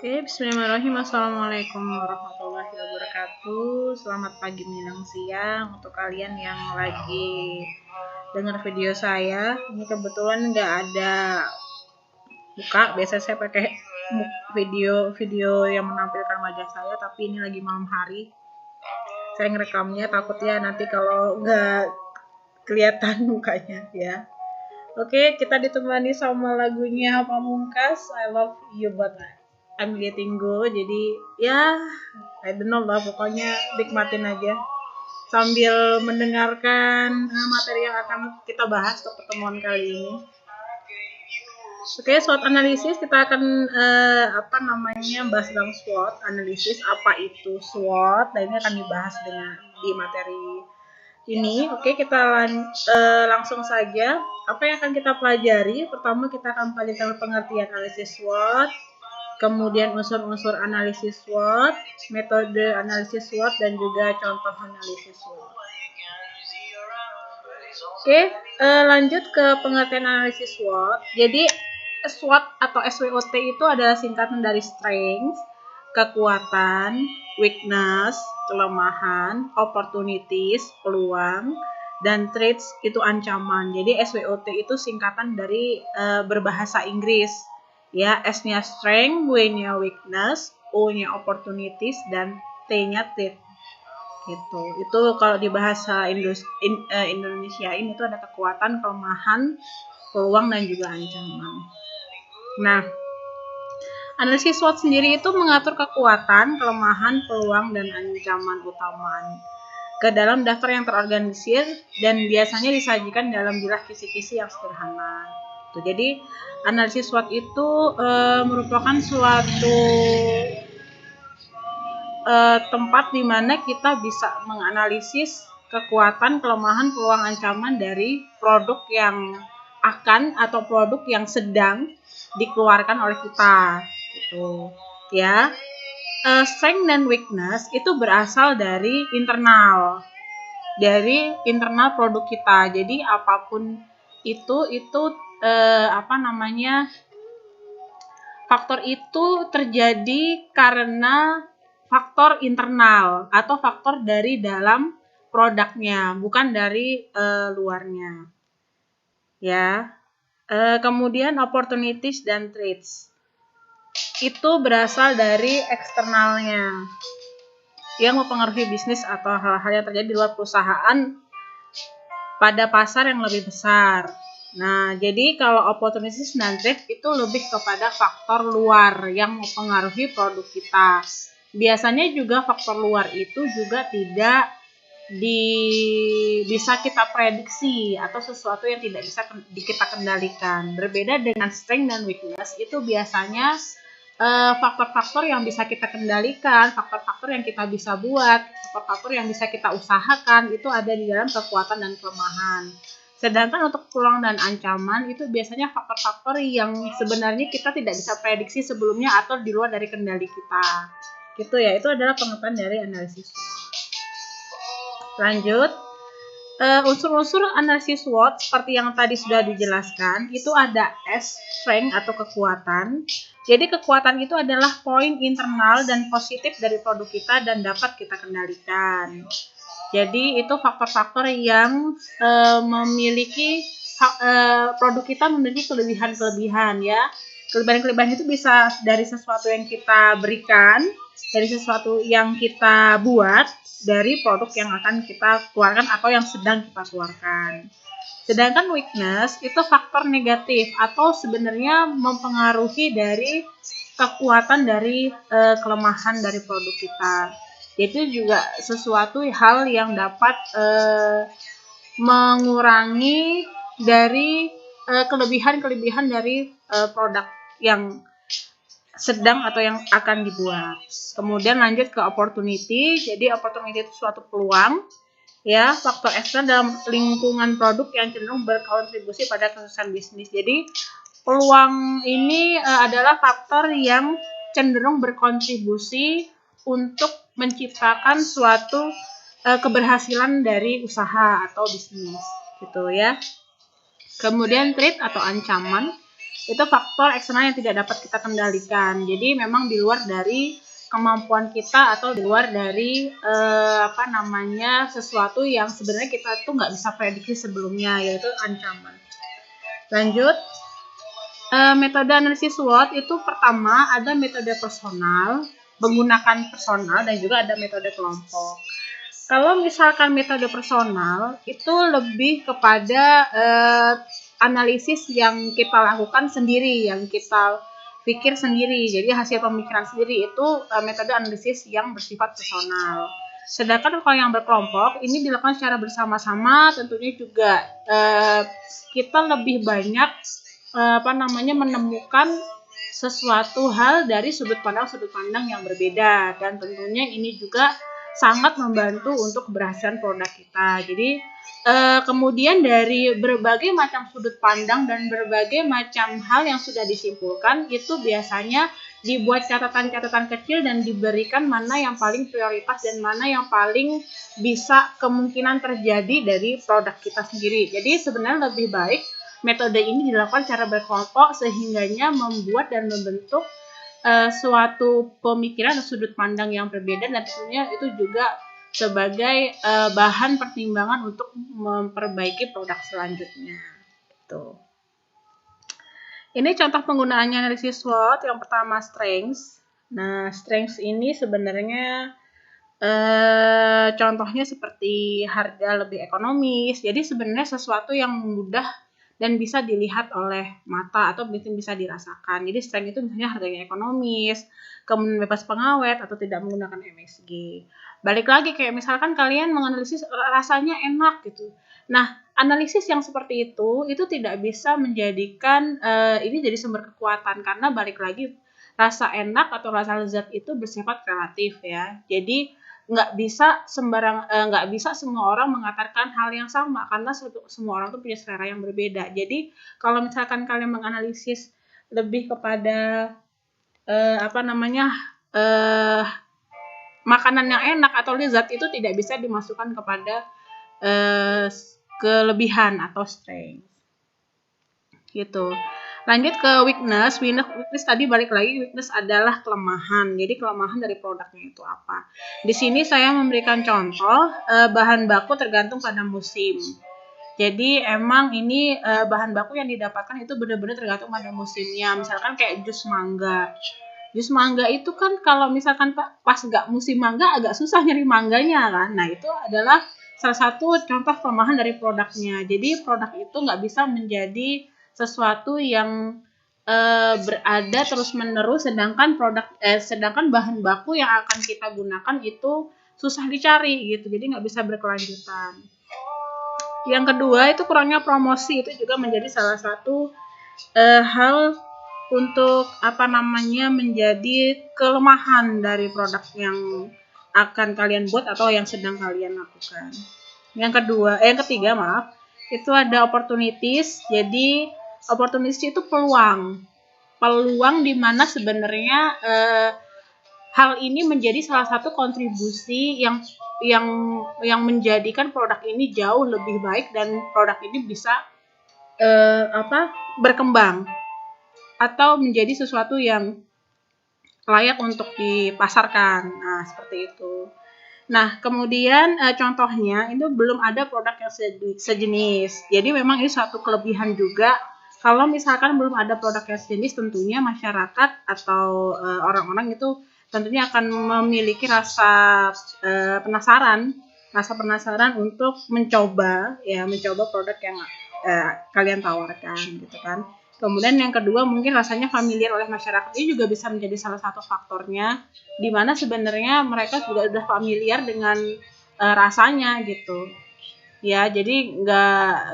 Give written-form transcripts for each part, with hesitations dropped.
Oke, bismillahirrahmanirrahim. Assalamualaikum warahmatullahi wabarakatuh. Selamat pagi, menjelang siang untuk kalian yang lagi dengar video saya. Ini kebetulan nggak ada buka. Biasa saya pakai video yang menampilkan wajah saya, tapi ini lagi malam hari. Saya ngerekamnya takutnya nanti kalau nggak kelihatan mukanya ya. Oke, kita ditemani sama lagunya Pamungkas, I Love You But I'm Letting Go. Jadi ya, I don't know lah, pokoknya nikmatin aja sambil mendengarkan materi yang akan kita bahas untuk pertemuan kali ini. Oke, SWOT analisis kita akan bahas tentang SWOT analisis. Apa itu SWOT? Nah, ini akan dibahas di materi ini. Oke, kita langsung saja. Apa yang akan kita pelajari? Pertama, kita akan pelajari pengertian analisis SWOT, kemudian unsur-unsur analisis SWOT, metode analisis SWOT, dan juga contoh analisis SWOT. Oke, lanjut ke pengertian analisis SWOT. Jadi SWOT atau SWOT itu adalah singkatan dari strength, kekuatan, weakness, kelemahan, opportunities, peluang, dan threats itu ancaman. Jadi SWOT itu singkatan dari berbahasa Inggris. Ya, S-nya strength, W-nya weakness, O-nya opportunities, dan T-nya threat. Gitu. Itu kalau di bahasa Indonesia ini tuh ada kekuatan, kelemahan, peluang, dan juga ancaman. Nah, analisis SWOT sendiri itu mengatur kekuatan, kelemahan, peluang, dan ancaman utama ke dalam daftar yang terorganisir dan biasanya disajikan dalam bilah kisi-kisi yang sederhana. Jadi, analisis SWOT itu merupakan suatu tempat di mana kita bisa menganalisis kekuatan, kelemahan, peluang, ancaman dari produk yang akan atau produk yang sedang dikeluarkan oleh kita, gitu ya. Strength dan weakness itu berasal dari internal produk kita. Jadi apapun itu faktor itu terjadi karena faktor internal atau faktor dari dalam produknya, bukan dari luarnya. Ya. Kemudian opportunities dan threats itu berasal dari eksternalnya yang mempengaruhi bisnis atau hal-hal yang terjadi di luar perusahaan pada pasar yang lebih besar. Nah, jadi kalau opportunities dan threats itu lebih kepada faktor luar yang mempengaruhi produk kita. Biasanya juga faktor luar itu juga tidak bisa kita prediksi atau sesuatu yang tidak bisa kita kendalikan. Berbeda dengan strength dan weakness, itu biasanya faktor-faktor yang bisa kita kendalikan, faktor-faktor yang kita bisa buat, faktor-faktor yang bisa kita usahakan, itu ada di dalam kekuatan dan kelemahan. Sedangkan untuk peluang dan ancaman itu biasanya faktor-faktor yang sebenarnya kita tidak bisa prediksi sebelumnya atau di luar dari kendali kita. Gitu ya, itu adalah pengertian dari analisis SWOT. Lanjut, unsur-unsur analisis SWOT seperti yang tadi sudah dijelaskan, itu ada S, strength atau kekuatan. Jadi kekuatan itu adalah poin internal dan positif dari produk kita dan dapat kita kendalikan. Jadi itu faktor-faktor yang memiliki produk kita memiliki kelebihan-kelebihan ya. Kelebihan-kelebihan itu bisa dari sesuatu yang kita berikan, dari sesuatu yang kita buat, dari produk yang akan kita keluarkan atau yang sedang kita keluarkan. Sedangkan weakness itu faktor negatif atau sebenarnya mempengaruhi dari kekuatan dari kelemahan dari produk kita. Itu juga sesuatu hal yang dapat mengurangi dari kelebihan-kelebihan dari produk yang sedang atau yang akan dibuat. Kemudian lanjut ke opportunity. Jadi opportunity itu suatu peluang, ya, faktor eksternal dalam lingkungan produk yang cenderung berkontribusi pada kesuksesan bisnis. Jadi peluang ini adalah faktor yang cenderung berkontribusi untuk menciptakan suatu keberhasilan dari usaha atau bisnis, gitu ya. Kemudian threat atau ancaman. itu faktor eksternal yang tidak dapat kita kendalikan. Jadi memang di luar dari kemampuan kita atau di luar dari sesuatu yang sebenarnya kita tuh nggak bisa prediksi sebelumnya, yaitu ancaman. Lanjut, metode analisis SWOT itu pertama ada metode personal, menggunakan personal, dan juga ada metode kelompok. Kalau misalkan metode personal itu lebih kepada analisis yang kita lakukan sendiri, yang kita pikir sendiri. Jadi hasil pemikiran sendiri itu metode analisis yang bersifat personal. Sedangkan kalau yang berkelompok ini dilakukan secara bersama-sama, tentunya juga kita lebih banyak menemukan sesuatu hal dari sudut pandang yang berbeda, dan tentunya ini juga sangat membantu untuk keberhasilan produk kita. Jadi kemudian dari berbagai macam sudut pandang dan berbagai macam hal yang sudah disimpulkan, itu biasanya dibuat catatan-catatan kecil dan diberikan mana yang paling prioritas dan mana yang paling bisa kemungkinan terjadi dari produk kita sendiri. Jadi sebenarnya lebih baik metode ini dilakukan secara berkelompok, sehingganya membuat dan membentuk suatu pemikiran dan sudut pandang yang berbeda, dan tentunya itu juga sebagai bahan pertimbangan untuk memperbaiki produk selanjutnya. Gitu. Ini contoh penggunaannya analisis SWOT. Yang pertama strengths. Nah, strengths ini sebenarnya contohnya seperti harga lebih ekonomis. Jadi sebenarnya sesuatu yang mudah dan bisa dilihat oleh mata atau bisa dirasakan. Jadi strength itu misalnya harganya ekonomis, kemudian bebas pengawet atau tidak menggunakan MSG. Balik lagi kayak misalkan kalian menganalisis rasanya enak gitu. Nah, analisis yang seperti itu tidak bisa menjadikan ini jadi sumber kekuatan, karena balik lagi rasa enak atau rasa lezat itu bersifat relatif ya. Jadi nggak bisa semua orang mengatakan hal yang sama, karena semua orang tuh punya selera yang berbeda. Jadi kalau misalkan kalian menganalisis lebih kepada makanan yang enak atau lezat, itu tidak bisa dimasukkan kepada kelebihan atau strength gitu. Lanjut ke weakness. Weakness tadi balik lagi, weakness adalah kelemahan. Jadi kelemahan dari produknya itu apa? Di sini saya memberikan contoh bahan baku tergantung pada musim. Jadi emang ini bahan baku yang didapatkan itu benar-benar tergantung pada musimnya. Misalkan kayak jus mangga. Jus mangga itu kan kalau misalkan pas nggak musim mangga agak susah nyari mangganya kan. Nah itu adalah salah satu contoh kelemahan dari produknya. Jadi produk itu nggak bisa menjadi sesuatu yang berada terus-menerus, sedangkan bahan baku yang akan kita gunakan itu susah dicari gitu, jadi nggak bisa berkelanjutan. Yang kedua itu kurangnya promosi, itu juga menjadi salah satu hal untuk menjadi kelemahan dari produk yang akan kalian buat atau yang sedang kalian lakukan. Yang ketiga itu ada opportunities. Jadi opportunities itu peluang di mana sebenarnya hal ini menjadi salah satu kontribusi yang menjadikan produk ini jauh lebih baik dan produk ini bisa berkembang atau menjadi sesuatu yang layak untuk dipasarkan. Nah, seperti itu. Nah, kemudian contohnya itu belum ada produk yang sejenis. Jadi memang ini suatu kelebihan juga. Kalau misalkan belum ada produk yang sejenis, tentunya masyarakat atau orang-orang itu tentunya akan memiliki rasa penasaran untuk mencoba produk yang kalian tawarkan gitu kan. Kemudian yang kedua mungkin rasanya familiar oleh masyarakat, ini juga bisa menjadi salah satu faktornya, di mana sebenarnya mereka juga sudah familiar dengan rasanya gitu. Ya, jadi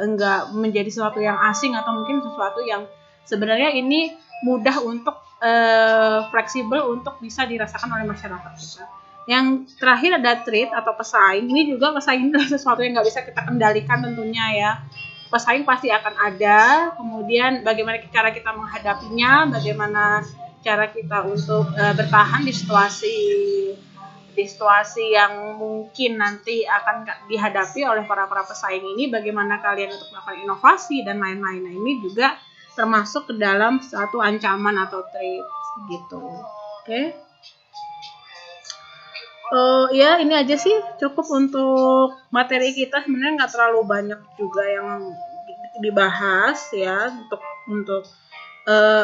nggak menjadi sesuatu yang asing atau mungkin sesuatu yang sebenarnya ini mudah untuk fleksibel untuk bisa dirasakan oleh masyarakat kita. Yang terakhir ada threat atau pesaing. Ini juga pesaing adalah sesuatu yang nggak bisa kita kendalikan tentunya ya. Pesaing pasti akan ada, kemudian bagaimana cara kita menghadapinya, bagaimana cara kita untuk bertahan di situasi yang mungkin nanti akan dihadapi oleh para pesaing ini, bagaimana kalian untuk melakukan inovasi dan lain-lain. Nah, ini juga termasuk ke dalam satu ancaman atau threat gitu. Oke. Ya ini aja sih, cukup untuk materi kita, sebenarnya nggak terlalu banyak juga yang dibahas ya untuk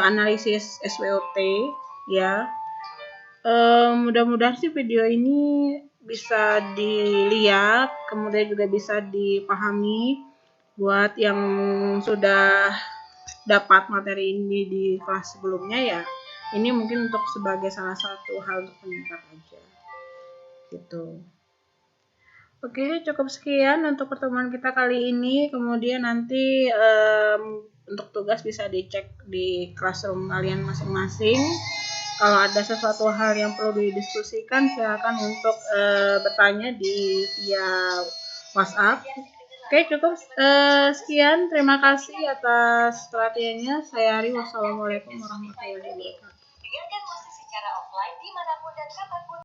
analisis SWOT ya. Mudah-mudahan sih video ini bisa dilihat, kemudian juga bisa dipahami buat yang sudah dapat materi ini di kelas sebelumnya ya. Ini mungkin untuk sebagai salah satu hal untuk peningkat aja gitu. Oke, cukup sekian untuk pertemuan kita kali ini. Kemudian nanti untuk tugas bisa dicek di classroom kalian masing-masing. Kalau ada sesuatu hal yang perlu didiskusikan, silakan untuk bertanya via WhatsApp. Oke, cukup sekian. Terima kasih atas perhatiannya. Saya Ari. Wassalamualaikum warahmatullahi wabarakatuh. Dengarkan musik secara offline dimanapun dan kapanpun.